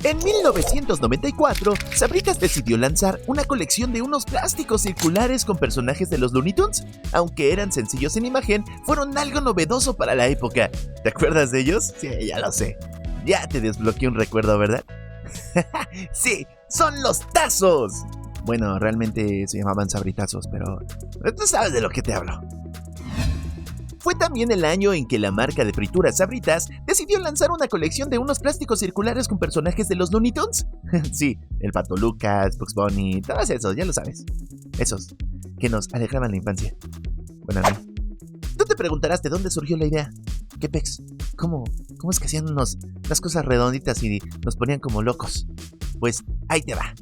En 1994, Sabritas decidió lanzar una colección de unos plásticos circulares con personajes de los Looney Tunes. Aunque eran sencillos en imagen, fueron algo novedoso para la época. ¿Te acuerdas de ellos? Sí, ya lo sé. Ya te desbloqueé un recuerdo, ¿verdad? Sí, son los tazos. Bueno, realmente se llamaban sabritazos, pero tú sabes de lo que te hablo. Fue también el año en que la marca de frituras Sabritas decidió lanzar una colección de unos plásticos circulares con personajes de los Looney Tunes. Sí, el Pato Lucas, Bugs Bunny, todos esos, ya lo sabes. Esos que nos alegraban la infancia. Bueno, a mí. Tú te preguntarás de dónde surgió la idea. ¿Qué pex? ¿Cómo es que hacían unas cosas redonditas y nos ponían como locos? Pues ahí te va.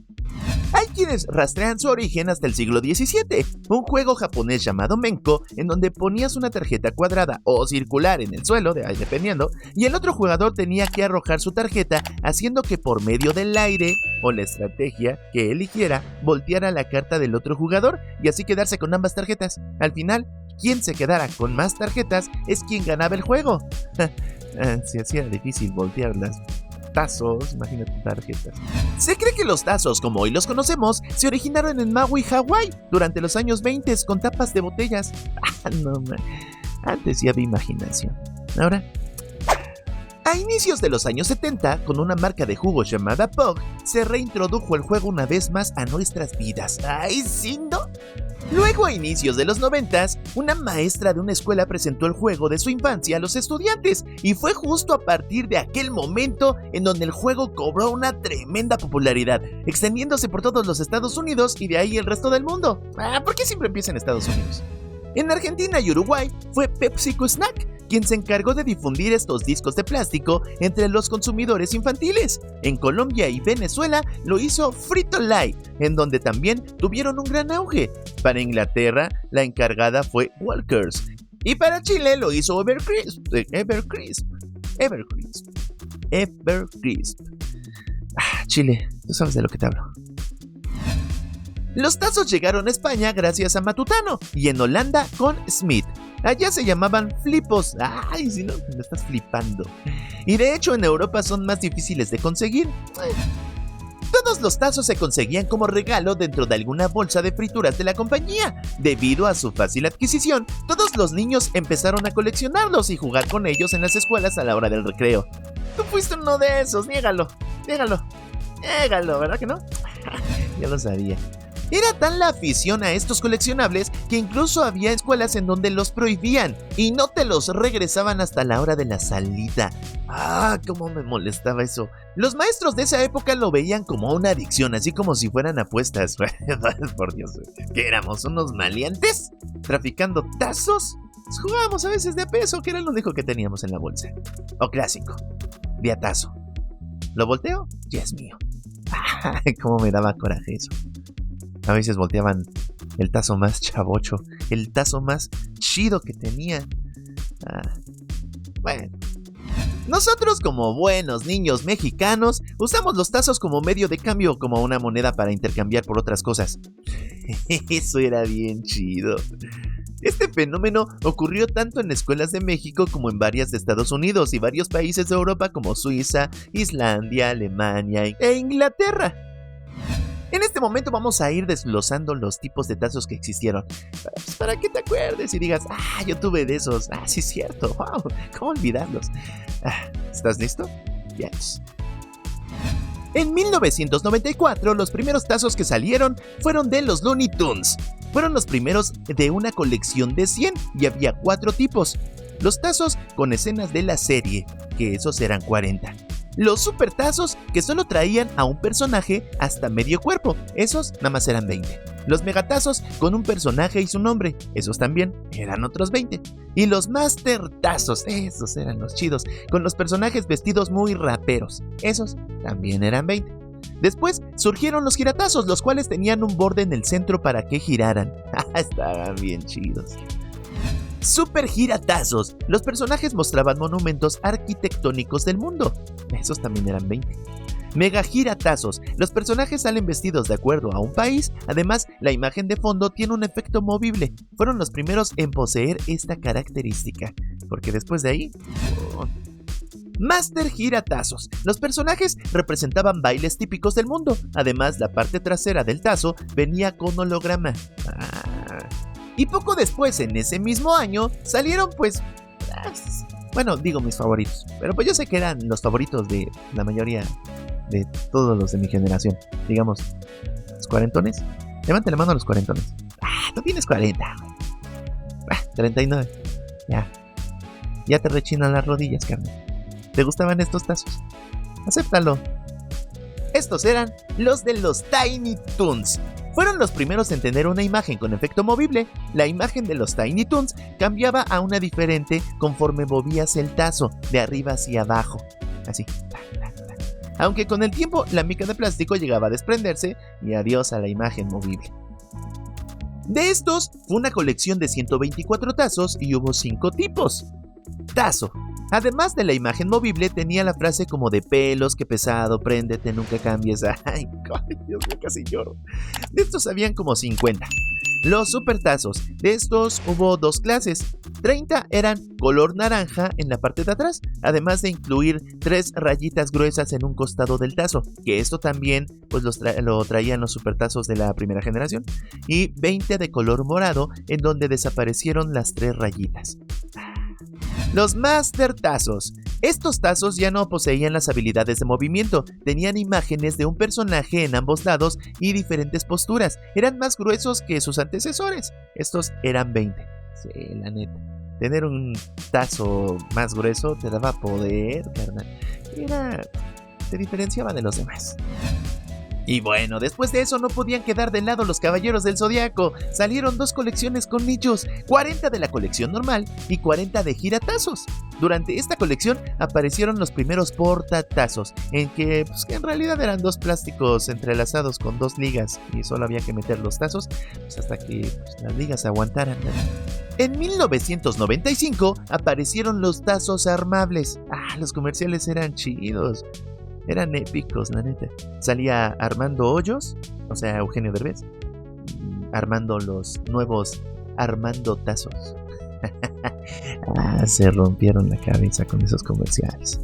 Hay quienes rastrean su origen hasta el siglo XVII, un juego japonés llamado Menko, en donde ponías una tarjeta cuadrada o circular en el suelo, dependiendo, y el otro jugador tenía que arrojar su tarjeta, haciendo que por medio del aire o la estrategia que eligiera, volteara la carta del otro jugador y así quedarse con ambas tarjetas. Al final, quien se quedara con más tarjetas es quien ganaba el juego. Si así era difícil voltearlas. Tazos, imagínate tarjetas. Se cree que los tazos, como hoy los conocemos, se originaron en Maui, Hawái, durante los años 20 con tapas de botellas. No, man. Antes sí había imaginación. Ahora, a inicios de los años 70, con una marca de jugos llamada Pug, se reintrodujo el juego una vez más a nuestras vidas. ¡Ay, sí, no! Luego, a inicios de los 90, una maestra de una escuela presentó el juego de su infancia a los estudiantes y fue justo a partir de aquel momento en donde el juego cobró una tremenda popularidad, extendiéndose por todos los Estados Unidos y de ahí el resto del mundo. ¿Por qué siempre empieza en Estados Unidos? En Argentina y Uruguay fue PepsiCo Snack quien se encargó de difundir estos discos de plástico entre los consumidores infantiles. En Colombia y Venezuela lo hizo Frito-Lay, en donde también tuvieron un gran auge. Para Inglaterra, la encargada fue Walkers. Y para Chile lo hizo Evercrisp. Chile, tú sabes de lo que te hablo. Los tazos llegaron a España gracias a Matutano y en Holanda con Smith. Allá se llamaban flipos. Ay, si no, me estás flipando. Y de hecho en Europa son más difíciles de conseguir. Todos los tazos se conseguían como regalo dentro de alguna bolsa de frituras de la compañía. Debido a su fácil adquisición, todos los niños empezaron a coleccionarlos y jugar con ellos en las escuelas a la hora del recreo. Tú fuiste uno de esos, niégalo, ¿verdad que no? Ya lo sabía. Era tan la afición a estos coleccionables que incluso había escuelas en donde los prohibían y no te los regresaban hasta la hora de la salida. Cómo me molestaba eso. Los maestros de esa época lo veían como una adicción, así como si fueran apuestas. Por Dios, ¿qué éramos? ¿Unos maleantes? ¿Traficando tazos? Jugábamos a veces de a peso, que era lo único que teníamos en la bolsa. O clásico, de a tazo. ¿Lo volteo? Ya es mío. Cómo me daba coraje eso. A veces volteaban el tazo más chavocho, el tazo más chido que tenían. Bueno. Nosotros, como buenos niños mexicanos, usamos los tazos como medio de cambio, como una moneda para intercambiar por otras cosas. Eso era bien chido. Este fenómeno ocurrió tanto en escuelas de México como en varias de Estados Unidos y varios países de Europa como Suiza, Islandia, Alemania e Inglaterra. En este momento vamos a ir desglosando los tipos de tazos que existieron, para que te acuerdes y digas, yo tuve de esos, sí es cierto, wow, ¿cómo olvidarlos? ¿Estás listo? Yes. En 1994, los primeros tazos que salieron fueron de los Looney Tunes. Fueron los primeros de una colección de 100 y había 4 tipos. Los tazos con escenas de la serie, que esos eran 40. Los supertazos, que solo traían a un personaje hasta medio cuerpo, esos nada más eran 20. Los megatazos con un personaje y su nombre, esos también eran otros 20. Y los mastertazos, esos eran los chidos, con los personajes vestidos muy raperos, esos también eran 20. Después surgieron los giratazos, los cuales tenían un borde en el centro para que giraran. Estaban bien chidos. Super giratazos. Los personajes mostraban monumentos arquitectónicos del mundo. Esos también eran 20. Mega giratazos. Los personajes salen vestidos de acuerdo a un país. Además, la imagen de fondo tiene un efecto movible. Fueron los primeros en poseer esta característica. Porque después de ahí... Master Giratazos. Los personajes representaban bailes típicos del mundo. Además, la parte trasera del tazo venía con holograma. Y poco después, en ese mismo año, salieron bueno, digo mis favoritos, pero pues yo sé que eran los favoritos de la mayoría de todos los de mi generación. Digamos, los cuarentones. Levante la mano a los cuarentones. Tú tienes 40. 39. Ya te rechinan las rodillas, carnal. ¿Te gustaban estos tazos? Acéptalo. Estos eran los de los Tiny Toons. Fueron los primeros en tener una imagen con efecto movible. La imagen de los Tiny Toons cambiaba a una diferente conforme movías el tazo de arriba hacia abajo. Así. Aunque con el tiempo la mica de plástico llegaba a desprenderse y adiós a la imagen movible. De estos fue una colección de 124 tazos y hubo 5 tipos. Tazo. Además de la imagen movible, tenía la frase como de pelos, que pesado, préndete, nunca cambies. Ay, Dios mío, casi lloro. De estos habían como 50. Los supertazos. De estos hubo 2 clases. 30 eran color naranja en la parte de atrás, además de incluir 3 rayitas gruesas en un costado del tazo, que esto también pues lo traían los supertazos de la primera generación. Y 20 de color morado, en donde desaparecieron las 3 rayitas. Los Master Tazos. Estos tazos ya no poseían las habilidades de movimiento, tenían imágenes de un personaje en ambos lados y diferentes posturas. Eran más gruesos que sus antecesores. Estos eran 20. Sí, la neta. Tener un tazo más grueso te daba poder, carnal. Te diferenciaba de los demás. Y bueno, después de eso no podían quedar de lado los Caballeros del Zodiaco. Salieron 2 colecciones con nichos, 40 de la colección normal y 40 de giratazos. Durante esta colección aparecieron los primeros portatazos, en que en realidad eran 2 plásticos entrelazados con 2 ligas y solo había que meter los tazos hasta que las ligas aguantaran. En 1995 aparecieron los tazos armables. Los comerciales eran chidos. Eran épicos, la neta. Salía Armando Hoyos, o sea, Eugenio Derbez, armando los nuevos Armando Tazos. Se rompieron la cabeza con esos comerciales.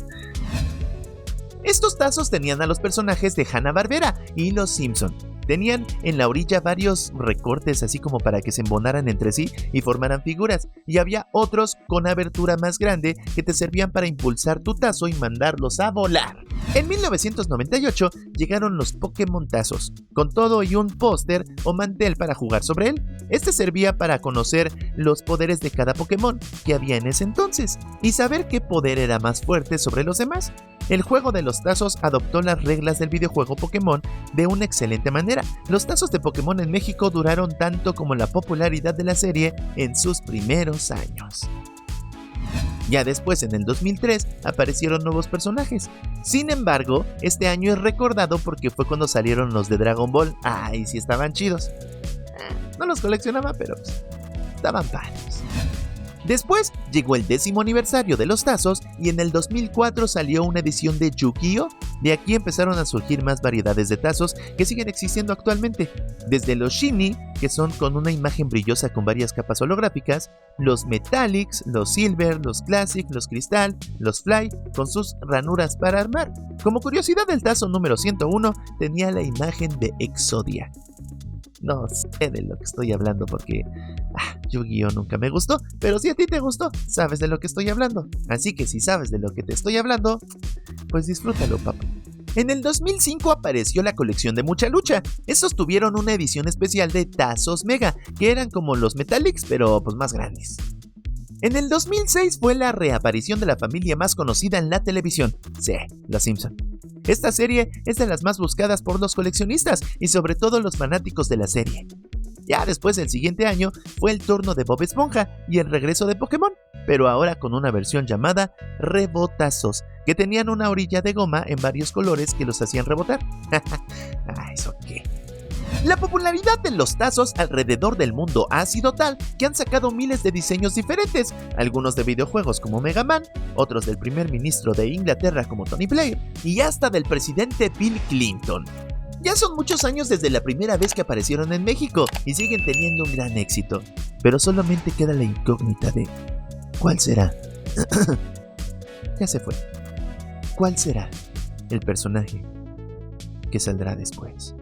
Estos tazos tenían a los personajes de Hanna-Barbera y Los Simpson. Tenían en la orilla varios recortes así como para que se embonaran entre sí y formaran figuras, y había otros con abertura más grande que te servían para impulsar tu tazo y mandarlos a volar. En 1998 llegaron los Pokémon Tazos, con todo y un póster o mantel para jugar sobre él. Este servía para conocer los poderes de cada Pokémon que había en ese entonces y saber qué poder era más fuerte sobre los demás. El juego de los tazos adoptó las reglas del videojuego Pokémon de una excelente manera. Los tazos de Pokémon en México duraron tanto como la popularidad de la serie en sus primeros años. Ya después, en el 2003, aparecieron nuevos personajes. Sin embargo, este año es recordado porque fue cuando salieron los de Dragon Ball. Y sí estaban chidos. No los coleccionaba, pero estaban padres. Después llegó el 10º aniversario de los tazos y en el 2004 salió una edición de Yu-Gi-Oh! De aquí empezaron a surgir más variedades de tazos que siguen existiendo actualmente, desde los Shiny, que son con una imagen brillosa con varias capas holográficas, los Metallics, los Silver, los Classic, los Cristal, los Fly, con sus ranuras para armar. Como curiosidad, el tazo número 101 tenía la imagen de Exodia. No sé de lo que estoy hablando porque Yu-Gi-Oh! Nunca me gustó, pero si a ti te gustó, sabes de lo que estoy hablando. Así que si sabes de lo que te estoy hablando, pues disfrútalo, papá. En el 2005 apareció la colección de Mucha Lucha. Estos tuvieron una edición especial de tazos Mega, que eran como los Metallics, pero pues más grandes. En el 2006 fue la reaparición de la familia más conocida en la televisión, sí, Los Simpson. Esta serie es de las más buscadas por los coleccionistas y sobre todo los fanáticos de la serie. Ya después, el siguiente año, fue el turno de Bob Esponja y el regreso de Pokémon, pero ahora con una versión llamada Rebotazos, que tenían una orilla de goma en varios colores que los hacían rebotar. ¿Eso qué? La popularidad de los tazos alrededor del mundo ha sido tal que han sacado miles de diseños diferentes, algunos de videojuegos como Mega Man, otros del primer ministro de Inglaterra como Tony Blair y hasta del presidente Bill Clinton. Ya son muchos años desde la primera vez que aparecieron en México y siguen teniendo un gran éxito, pero solamente queda la incógnita de ¿cuál será? Ya se fue. ¿cuál será el personaje que saldrá después?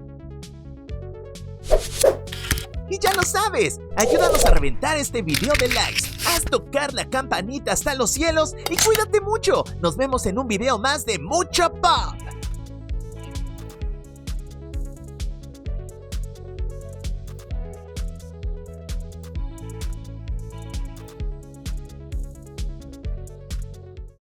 Y ya lo sabes, ayúdanos a reventar este video de likes, haz tocar la campanita hasta los cielos y cuídate mucho. Nos vemos en un video más de Mucho Pop.